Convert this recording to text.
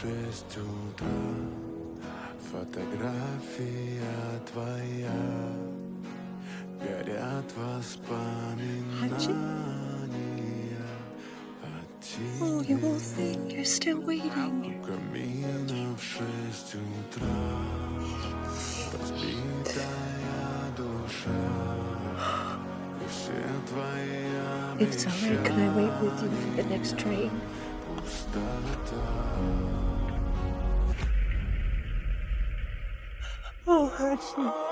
6 утра. Фотография твоя, горят воспоминания о Oh, you will тебе. think you're still waiting. У камина в 6 утра, разбитая душа, и все твои It's alright, can I wait with you for the next train? пустота. Oh, Archie.